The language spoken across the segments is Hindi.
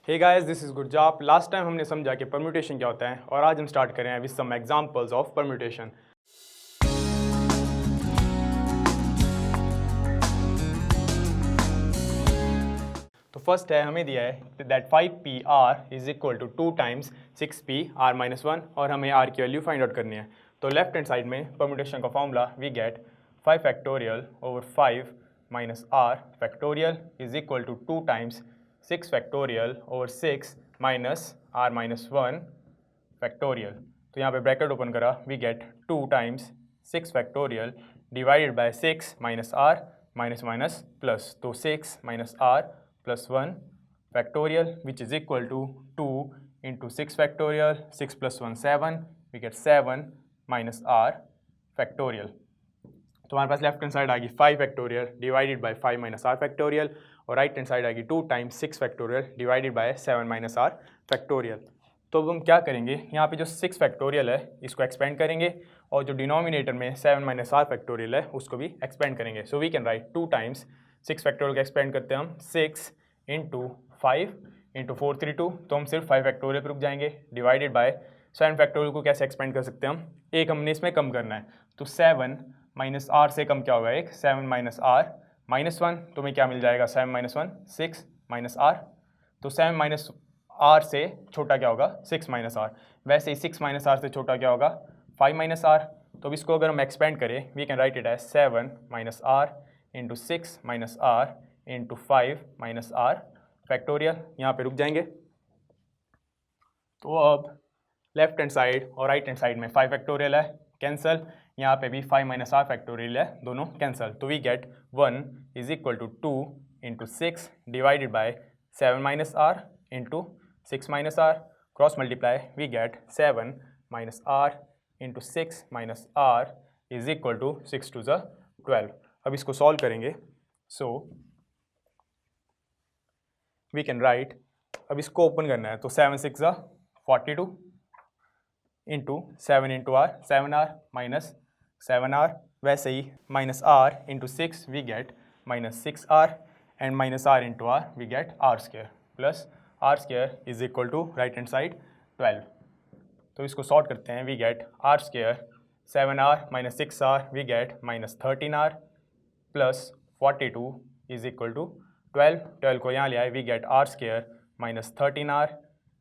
Hey guys, this is Gurjap. Last time हमने समझा कि परम्यूटेशन क्या होता है और आज हम स्टार्ट कर रहे हैं with some examples of permutation. तो फर्स्ट है, हमें दिया है that 5pr is equal to 2 times 6pr-1 और हमें r की वैल्यू फाइंड आउट करनी है। तो लेफ्ट हैंड साइड में परम्यूटेशन का formula we get 5 factorial over 5 minus r factorial is equal to 2 times 6 factorial over 6 minus r-1 factorial. तो यहाँ पे ब्रैकेट ओपन करा, we get 2 times 6 factorial divided by 6 minus r minus minus plus, तो 6 minus r plus 1 factorial which is equal to 2 into 6 factorial, 6 plus 1 7, we get 7 minus r factorial. तो हमारे पास लेफ्ट हैंड साइड आ गई 5 factorial divided by 5 minus r factorial और राइट हैंड साइड आ गई 2 times 6 factorial divided by 7 minus r factorial. तो अब हम क्या करेंगे, यहाँ पे जो 6 फैक्टोरियल है इसको एक्सपेंड करेंगे और जो डिनोमिनेटर में 7 माइनस r फैक्टोरियल है उसको भी एक्सपेंड करेंगे। So we can write 2 times 6 factorial को एक्सपेंड करते हैं हम 6 इंटू 5 इंटू 432, तो हम सिर्फ 5 फैक्टोरियल पर रुक जाएंगे डिवाइडेड बाय 7 फैक्टोरियल को कैसे एक्सपेंड कर सकते हैं हम, एक हमने इसमें कम करना है। तो 7 माइनस r से कम क्या होगा, एक 7 माइनस r माइनस 1, तो हमें क्या मिल जाएगा 7 माइनस 1 6 माइनस r। तो 7 माइनस r से छोटा क्या होगा 6 माइनस r, वैसे ही 6 माइनस r से छोटा क्या होगा 5 माइनस r। तो अब इसको अगर हम एक्सपेंड करें we can write it as 7 minus r into 6 minus r into 5 minus r factorial. यहाँ पे रुक जाएंगे। तो अब लेफ्ट हैंड साइड और राइट हैंड साइड में 5 फैक्टोरियल है, कैंसल, यहाँ पे भी 5 माइनस r फैक्टोरियल है, दोनों कैंसल। तो we get 1 is equal to 2 into 6 divided by 7 minus r into 6 minus r, cross multiply, we get 7 minus r into 6 minus r is equal to 6 twos 12। अब इसको सॉल्व करेंगे, सो वी कैन राइट, अब इसको ओपन करना है तो 7 6 ज़ 42 into 7 into r 7r minus 7r, वैसे ही minus r into 6 we get minus 6r and minus r into r we get r square plus r square is equal to right hand side 12। तो इसको सॉर्ट करते हैं, we get r square 7r minus 6r we get minus 13r plus 42 is equal to 12 को यहाँ ले आए, we get r square minus 13r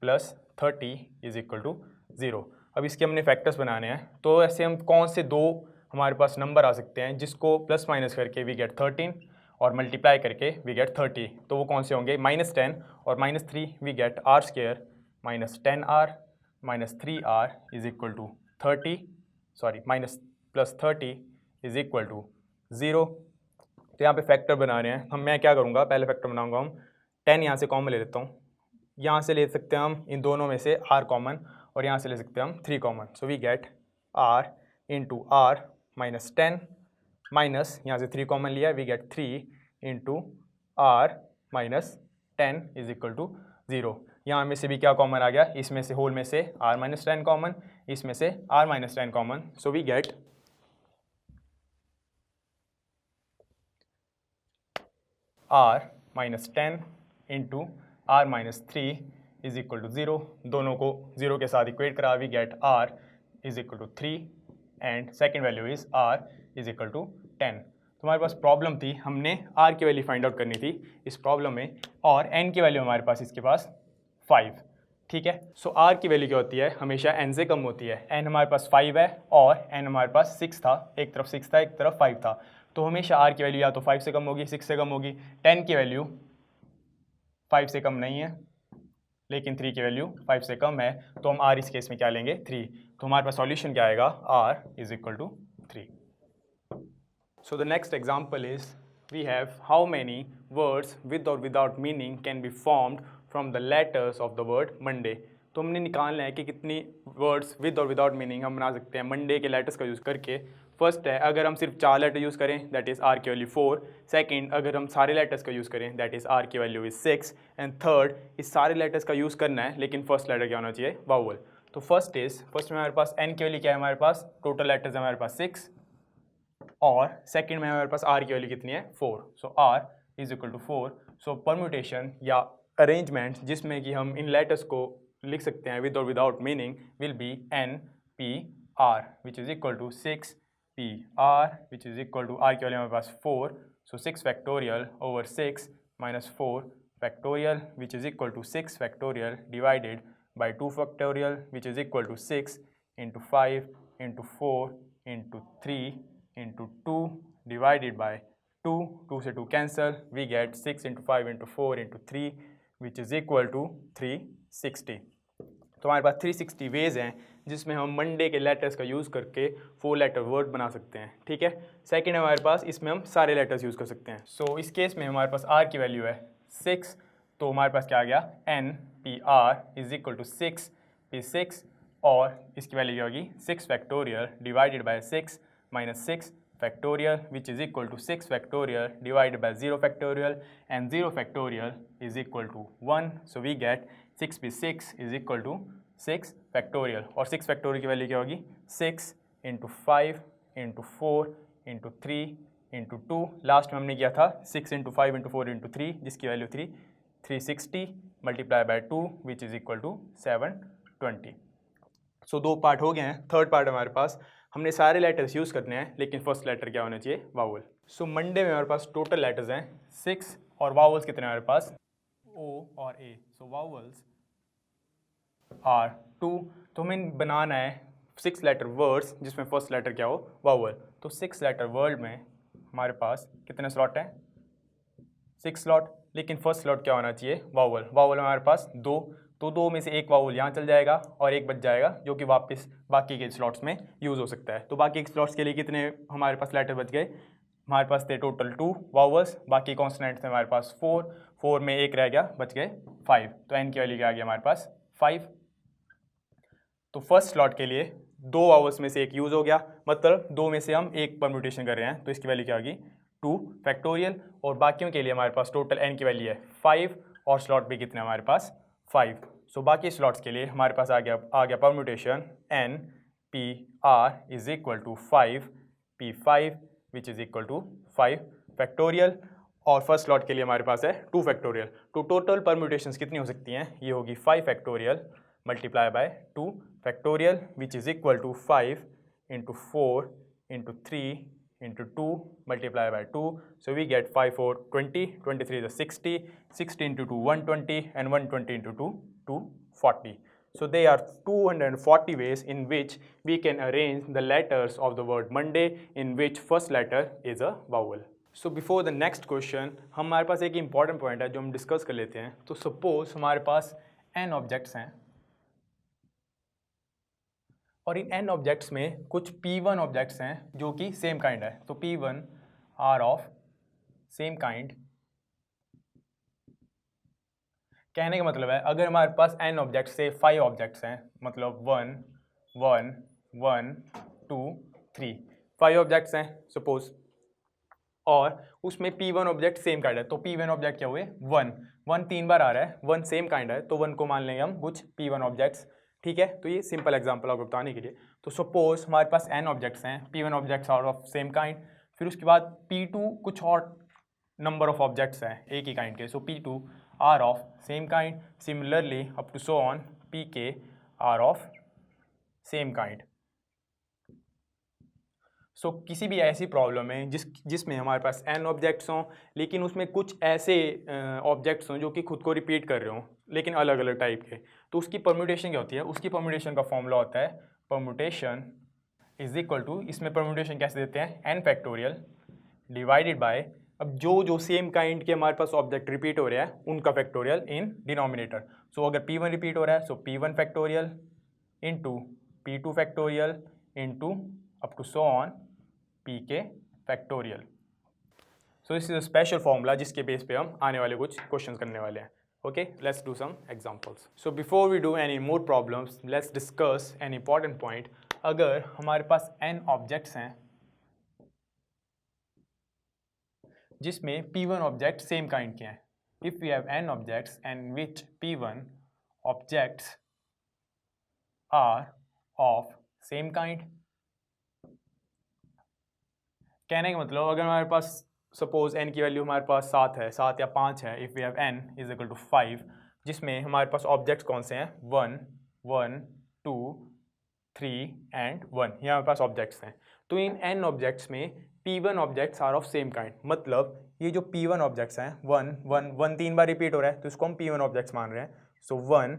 plus 30 is equal to 0। अब इसके हमने फैक्टर्स बनाने हैं, तो ऐसे हम कौन से दो हमारे पास नंबर आ सकते हैं जिसको प्लस माइनस करके वी गेट 13 और मल्टीप्लाई करके वी गेट 30, तो वो कौन से होंगे, माइनस 10 और minus 3 we get r square minus 10r minus 3r is equal to 30, sorry minus plus 30 is equal to 0। तो यहाँ पे फैक्टर बना रहे हैं हम, मैं क्या करूँगा, पहले फैक्टर बनाऊँगा हम 10 यहाँ से कॉमन ले लेता हूँ, यहाँ से ले सकते हैं हम इन दोनों में से r कॉमन और यहाँ से ले सकते हैं हम 3 common. So we get r into r minus 10 minus यहाँ से 3 कॉमन लिया, we get 3 into r minus 10 is equal to 0। यहाँ में से भी क्या कॉमन आ गया, इसमें से होल में से r माइनस 10 कॉमन, इसमें से r minus 10 common, so we get r minus 10 into r minus 3 is equal to 0। दोनों को 0 के साथ इक्वेट करा, we get r is equal to 3 and second value is r is equal to 10। तो हमारे पास प्रॉब्लम थी, हमने r की वैल्यू फाइंड आउट करनी थी इस प्रॉब्लम में, और n की वैल्यू हमारे पास इसके पास 5, ठीक है। सो r की वैल्यू क्या होती है, हमेशा n से कम होती है। n हमारे पास 5 है और n हमारे पास 6 था, एक तरफ 6 था एक तरफ 5 था, तो हमेशा r की वैल्यू या तो 5 से कम होगी 6 से कम होगी। 10 की वैल्यू 5 से कम नहीं है लेकिन 3 की वैल्यू 5 से कम है, तो हम r इस केस में क्या लेंगे 3। तो हमारे पास सॉल्यूशन क्या आएगा, r is equal to 3। So the next example is we have how many words with और without meaning can be formed from the letters of the word Monday. तो हमने निकालना है कि कितनी वर्ड्स विद और विदाउट मीनिंग हम बना सकते हैं मंडे के लेटर्स का यूज़ करके। फर्स्ट है, अगर हम सिर्फ 4 लेटर यूज़ करें दैट इज़ r की वैल्यू 4। सेकंड, अगर हम सारे लेटर्स का यूज़ करें दैट इज़ r की वैल्यू इज 6। एंड थर्ड, इस सारे लेटर्स का यूज़ करना है लेकिन फर्स्ट लेटर क्या होना चाहिए, वावल। तो फर्स्ट में हमारे पास n की वैल्यू क्या है, हमारे पास टोटल लेटर्स है हमारे पास 6, और सेकंड में हमारे पास r की वैल्यू कितनी है 4। So r is equal to 4। So permutation या अरेंजमेंट जिसमें कि हम इन लेटर्स को लिख सकते हैं विद और without meaning will be N P R which is equal to 6 P R which is equal to R की वैल्यू हमारे पास 4, so 6 factorial over 6 minus 4 factorial which is equal to 6 factorial divided by 2 factorial which is equal to 6 into 5 into 4 into 3 into 2 divided by 2, 2 से 2 cancel, we get 6 into 5 into 4 into 3 which is equal to 360. तो हमारे पास 360 वेज हैं जिसमें हम मंडे के लेटर्स का यूज़ करके 4 लेटर वर्ड बना सकते हैं, ठीक है। सेकंड हमारे पास इसमें हम सारे लेटर्स यूज़ कर सकते हैं। सो इस केस में हमारे पास आर की वैल्यू है 6, तो हमारे पास क्या आ गया N P R is equal to 6 P 6 और इसकी वैल्यू क्या होगी 6 factorial divided by 6 minus 6 factorial which is equal to 6 factorial divided by 0 factorial and 0 factorial is equal to 1, so we get 6 p 6 is equal to 6 factorial और 6 factorial की वैल्यू क्या होगी 6 into 5 into 4 into 3 into 2, last में हमने किया था 6 into 5 into 4 into 3 जिसकी value 360 multiply by 2 which is equal to 720। So 2 part हो गए हैं। थर्ड पार्ट हमारे पास हमने सारे लेटर्स यूज़ करने हैं लेकिन फर्स्ट लेटर क्या होना चाहिए वावल। सो मंडे में हमारे पास टोटल लेटर्स हैं 6 और वावल्स कितने हमारे पास ओ और ए, सो वावल्स आर 2, तो हमें बनाना है 6 लेटर वर्ड्स जिसमें फर्स्ट लेटर क्या हो वावल। तो 6 लेटर वर्ड में हमारे पास कितने स्लॉट हैं 6 स्लॉट, लेकिन फर्स्ट स्लॉट क्या होना चाहिए वावल। वावल हमारे पास 2, तो 2 में से एक वावल यहाँ चल जाएगा और एक बच जाएगा जो कि वापस बाकी के स्लॉट्स में यूज़ हो सकता है। तो बाकी के स्लॉट्स के लिए कितने हमारे पास लेटर बच गए, हमारे पास थे टोटल 2 वावल्स, बाकी कॉन्सोनेंट्स थे हमारे पास 4 में एक रह गया बच गए 5, तो एन की वैल्यू क्या आ गया हमारे पास 5। तो फर्स्ट स्लॉट के लिए 2 वावल्स में से एक यूज़ हो गया, मतलब 2 में से हम एक परम्यूटेशन कर रहे हैं, तो इसकी वैल्यू क्या होगी 2 फैक्टोरियल और बाकियों के लिए हमारे पास टोटल एन की वैल्यू है 5 और स्लॉट भी कितने हमारे पास 5। सो बाकी स्लॉट्स के लिए हमारे पास आ गया permutation N P R is equal to 5 P 5 which is equal to 5 factorial और फर्स्ट स्लॉट के लिए हमारे पास है 2 फैक्टोरियल। तो टोटल परम्यूटेशंस कितनी हो सकती हैं, ये होगी 5 factorial multiply by 2 factorial which is equal to 5 into 4 into 3 into 2 multiply by 2, so we get 5 4 20, 23 is 60, 60 into 2 120 and 120 into 2 240. So there are 240 ways in which we can arrange the letters of the word Monday in which first letter is a vowel. So before the next question हमारे पास एक important point है जो हम डिस्कस कर लेते हैं। तो suppose हमारे पास n objects हैं और इन n ऑब्जेक्ट्स में कुछ P1 ऑब्जेक्ट्स हैं जो कि सेम काइंड है, तो P1 are of same kind. कहने का मतलब है अगर हमारे पास n ऑब्जेक्ट्स से 5 ऑब्जेक्ट्स हैं, मतलब 1 1 1 2 3 5 ऑब्जेक्ट्स हैं सपोज, और उसमें P1 ऑब्जेक्ट सेम काइंड है, तो P1 ऑब्जेक्ट क्या हुए 1 1 3 बार आ रहा है, 1 सेम काइंड है तो 1 को मान लेंगे हम कुछ P1 ऑब्जेक्ट्स, ठीक है। तो ये सिंपल एग्जांपल आपको बताने के लिए। तो सपोज हमारे पास n ऑब्जेक्ट्स हैं, P1 objects are of same kind, फिर उसके बाद P2 कुछ और नंबर ऑफ ऑब्जेक्ट्स हैं एक ही काइंड के, so P2 are of same kind, similarly up to so on Pk are of same kind. So किसी भी ऐसी प्रॉब्लम है जिसमें हमारे पास n ऑब्जेक्ट्स हों लेकिन उसमें कुछ ऐसे ऑब्जेक्ट्स हों जो कि खुद को रिपीट कर रहे हों लेकिन अलग अलग टाइप के, तो उसकी परम्यूटेशन क्या होती है, उसकी परम्यूटेशन का फॉर्मूला होता है परम्यूटेशन इज इक्वल टू, इसमें परम्यूटेशन कैसे देते हैं n फैक्टोरियल डिवाइडेड बाय, अब जो सेम काइंड के हमारे पास ऑब्जेक्ट रिपीट हो रहा है उनका फैक्टोरियल इन डिनोमिनेटर। सो अगर P1 रिपीट हो रहा है so P1 factorial into P2 factorial into up to so on Pk factorial. So this is a special formula जिसके बेस पे हम आने वाले कुछ क्वेश्चंस करने वाले हैं। Okay, let's do some examples. So before we do any more problems let's discuss an important point. अगर हमारे पास n ऑब्जेक्ट्स हैं जिसमें P1 ऑब्जेक्ट सेम काइंड के हैं, if we have n objects and which P1 objects are of same kind, कहने का मतलब अगर हमारे पास सपोज n की वैल्यू हमारे पास 7 है, 7 या 5 है, if we have n is equal to 5, जिसमें हमारे पास ऑब्जेक्ट्स कौन से हैं 1 1 2 3 एंड 1, ये हमारे पास ऑब्जेक्ट्स हैं। तो इन n ऑब्जेक्ट्स में P1 objects are of same kind, मतलब ये जो P1 ऑब्जेक्ट्स हैं 1 1 1 3 बार रिपीट हो रहा है तो इसको हम P1 ऑब्जेक्ट्स मान रहे हैं। सो 1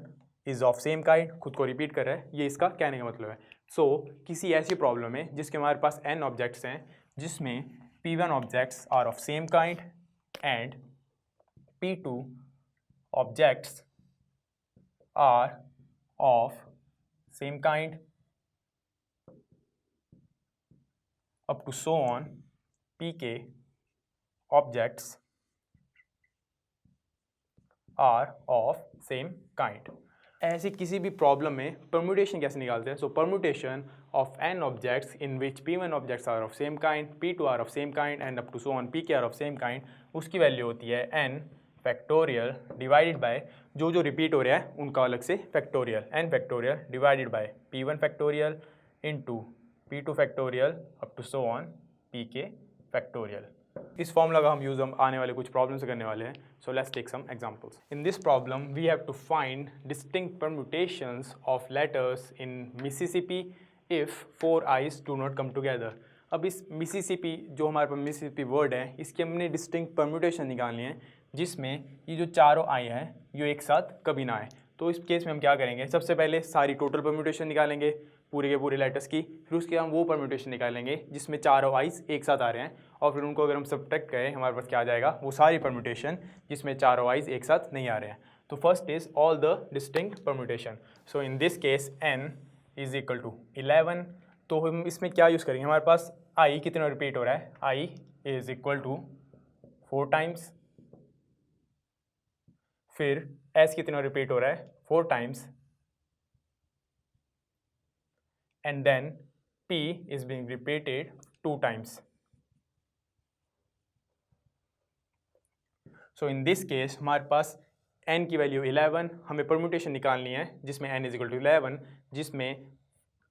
इज ऑफ सेम काइंड, खुद को रिपीट कर रहा है, ये इसका कहने का मतलब है। सो किसी ऐसी प्रॉब्लम में जिसके हमारे पास n ऑब्जेक्ट्स हैं, जिसमें P1 objects are of same kind and P2 objects are of same kind up to so on pk objects are of same kind। ऐसी किसी भी प्रॉब्लम में परम्यूटेशन कैसे निकालते हैं? So permutation of n objects in which p1 objects are of same kind, p2 are of same kind and up to so on pk are of same kind, उसकी वैल्यू होती है n फैक्टोरियल डिवाइडेड बाय जो रिपीट हो रहा है उनका अलग से factorial, n factorial divided by p1 factorial into p2 factorial up to so on pk factorial. इस फॉर्मूला का हम यूज़ आने वाले कुछ प्रॉब्लम से करने वाले हैं। So let's take some examples. In this problem we have to find distinct permutations of letters in Mississippi if 4 I's do not come together. अब इस मिसिसिपी जो हमारे पास मिसिसिपी वर्ड है, इसकी हमने डिस्टिंक्ट परम्यूटेशन निकालनी है जिसमें ये जो चारों आई हैं ये एक साथ कभी ना आए। तो इस केस में हम क्या करेंगे, सबसे पहले सारी टोटल परम्यूटेशन निकालेंगे पूरे के पूरे लेटर्स की, फिर उसके हम वो परम्यूटेशन निकालेंगे जिसमें चारों आइज एक साथ आ रहे हैं, और फिर उनको अगर हम सब्ट्रैक्ट करें हमारे पास क्या आ जाएगा, वो सारी परम्यूटेशन जिसमें चारों आइज एक साथ नहीं आ रहे हैं। तो first is all the distinct permutation. So in this case n is equal to 11। तो हम इसमें क्या यूज़ करेंगे, हमारे पास i कितना रिपीट हो रहा है, i is equal to 4 times, फिर s कितना रिपीट हो रहा है 4 times, and then p is being repeated 2 times. So in this case हमारे पास n की वैल्यू 11, हमें परम्यूटेशन निकालनी है जिसमें n इज इक्वल टू 11, जिसमें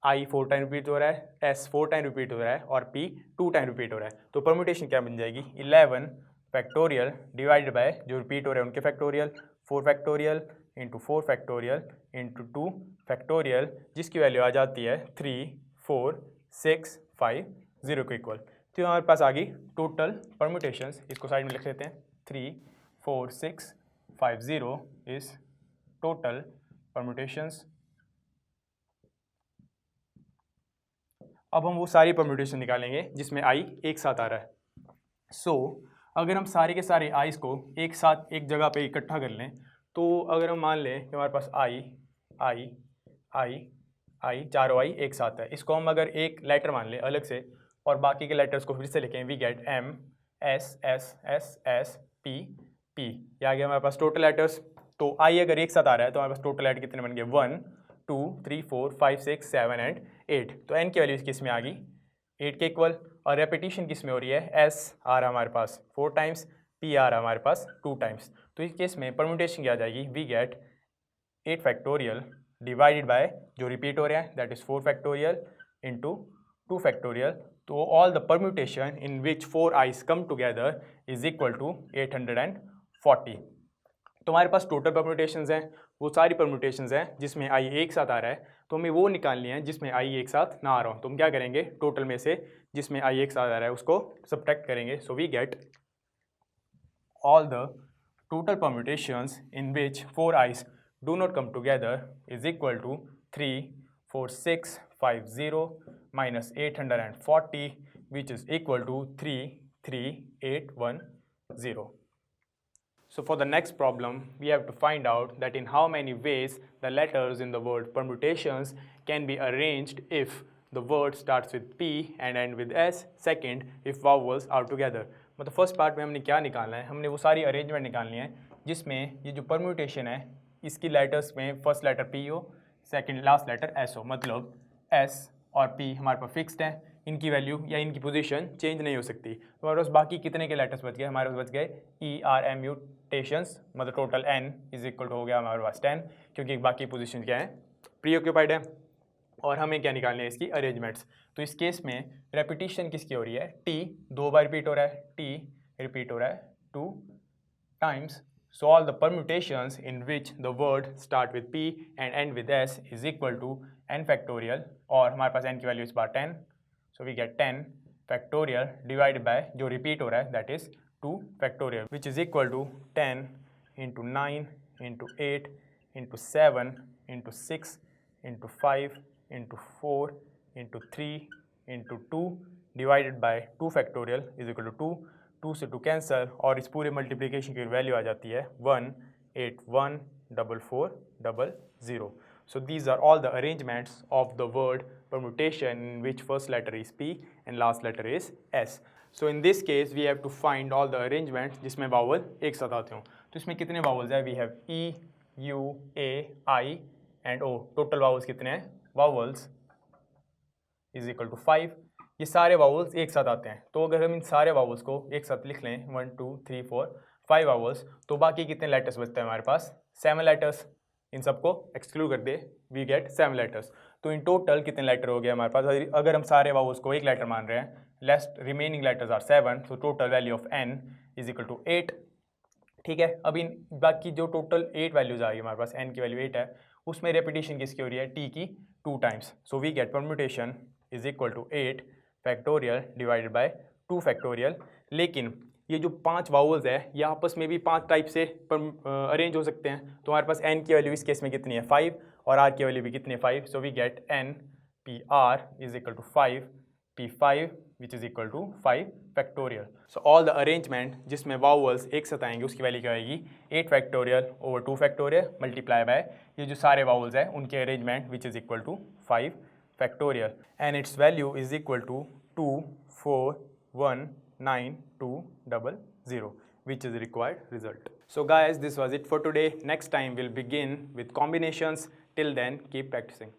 i 4 टाइम रिपीट हो रहा है, s 4 टाइम रिपीट हो रहा है और p 2 टाइम रिपीट हो रहा है। तो परम्यूटेशन क्या बन जाएगी, 11 फैक्टोरियल डिवाइडेड बाय जो रिपीट हो रहे हैं उनके factorial, 4 factorial into 4 factorial into 2 factorial, जिसकी वैल्यू आ जाती है 3 4 6 5 0 के इक्वल। तो हमारे पास आ गई टोटल परम्यूटेशंस, इसको साइड में लिख लेते हैं, 3 4 6 5 0 इज टोटल परम्यूटेशंस। अब हम वो सारी परम्यूटेशन निकालेंगे जिसमें i एक साथ आ रहा है। सो अगर हम सारे के सारे आइस को एक साथ एक जगह पे इकट्ठा कर लें, तो अगर हम मान लें कि हमारे पास आई चारों आई एक साथ है, इसको हम अगर एक लेटर मान लें अलग से और बाकी के लेटर्स को फिर से लिखें, we get m s s s s p p, ये आ गया हमारे पास टोटल लेटर्स। तो आई अगर एक साथ आ रहा है तो हमारे पास टोटल लेटर कितने बन गए, 1 2 3 4 5 6 7 एंड 8। तो n की वैल्यू किस में आ गई 8 के इक्वल, और रेपिटेशन किस में हो रही है, s आ रहा हमारे पास 4 टाइम्स, p आ रहा हमारे पास 2 टाइम्स। तो इस केस में परम्यूटेशन क्या आ जाएगी, we get 8 factorial divided by जो रिपीट हो रहे हैं that is 4 factorial into 2 factorial. तो all the permutation in which 4 I's come together is equal to 840। तो हमारे पास टोटल परम्यूटेशंस हैं, वो सारी परम्यूटेशंस हैं जिसमें आई एक साथ आ रहा है, तो हमें वो निकालनी है जिसमें आई एक साथ ना आ रहा हो। तो हम क्या करेंगे, टोटल में से जिसमें आई एक साथ आ रहा है उसको सब्ट्रैक्ट करेंगे। So we get all the total permutations in which 4 I's do not come together is equal to 3 4 6 5 0 minus 840, which is equal to 3 3 8 1 0. So for the next problem we have to find out that in how many ways the letters in the word permutations can be arranged if the word starts with P and end with S, second if vowels are together। मतलब फर्स्ट पार्ट में हमने क्या निकालना है, हमने वो सारी अरेंजमेंट निकालनी है जिसमें ये जो परम्यूटेशन है इसकी लेटर्स में फर्स्ट लेटर P हो, सेकंड लास्ट लेटर S हो, मतलब S और P हमारे पास फिक्स्ड हैं, इनकी वैल्यू या इनकी पोजीशन चेंज नहीं हो सकती। तो हमारे पास बाकी कितने के लेटर्स बच गए, हमारे पास बच गए ERMUtations, मतलब टोटल n इज इक्वल हो गया हमारे पास 10, क्योंकि बाकी पोजीशन क्या है प्री ऑक्यूपाइड है, और हमें क्या निकालने है इसकी अरेंजमेंट्स। तो इस केस में रेपिटेशन किसकी हो रही है, T 2 बार रिपीट हो रहा है, T रिपीट हो रहा है 2 times. So all the permutations in which the word start with P and end with S is equal to n factorial, और हमारे पास n की वैल्यू इस बार 10, so we get 10 factorial divided by जो repeat हो रहा है that is 2 factorial, which is equal to 10 into 9 into 8 into 7 into 6 into 5 into 4 into 3 into 2 divided by 2 factorial is equal to 2. 2 से 2 कैंसल और इस पूरे मल्टीप्लिकेशन की वैल्यू आ जाती है 1814400. So these are all the arrangements of the word permutation in which first letter is P and last letter is S. So in this case we have to find all the arrangements जिसमें vowel एक साथ आते हों. तो इसमें कितने vowels हैं? We have E, U, A, I and O. Total vowels कितने हैं? Vowels is equal to 5. ये सारे वावल्स एक साथ आते हैं, तो अगर हम इन सारे वावल्स को एक साथ लिख लें 1 2 3 4 5 वावल्स, तो बाकी कितने लेटर्स बचते हैं हमारे पास? 7 लेटर्स. इन सबको एक्सक्लूड कर दे, वी गेट 7 लेटर्स. तो इन टोटल कितने लेटर हो गए हमारे पास? अगर हम सारे वावल्स को एक लेटर मान रहे हैं, lest remaining letters are 7, so total value of n is equal to 8. ठीक है, अब इन बाकी जो टोटल 8 वैल्यूज आ रही है हमारे पास, n की वैल्यू 8 है, उसमें रेपिटेशन किसकी हो रही है? t की 2 times. So we get permutation is equal to 8 factorial divided by 2 factorial. लेकिन ये जो 5 वावल्स है ये आपस में भी 5 टाइप से अरेंज हो सकते हैं. तो हमारे पास n की वैल्यू इस केस में कितनी है? 5, और r की वैल्यू भी कितनी है? 5. So we get n p r is equal to 5 p5 which is equal to 5 factorial. So all the arrangement जिसमें वावल्स एक साथ आएंगे उसकी वैल्यू क्या आएगी? 8 factorial over 2 factorial multiply by ये जो सारे वावल्स हैं उनके arrangement which is equal to 5 factorial, and its value is equal to 2419200, which is the required result. So guys, this was it for today. Next time we'll begin with combinations. Till then, keep practicing.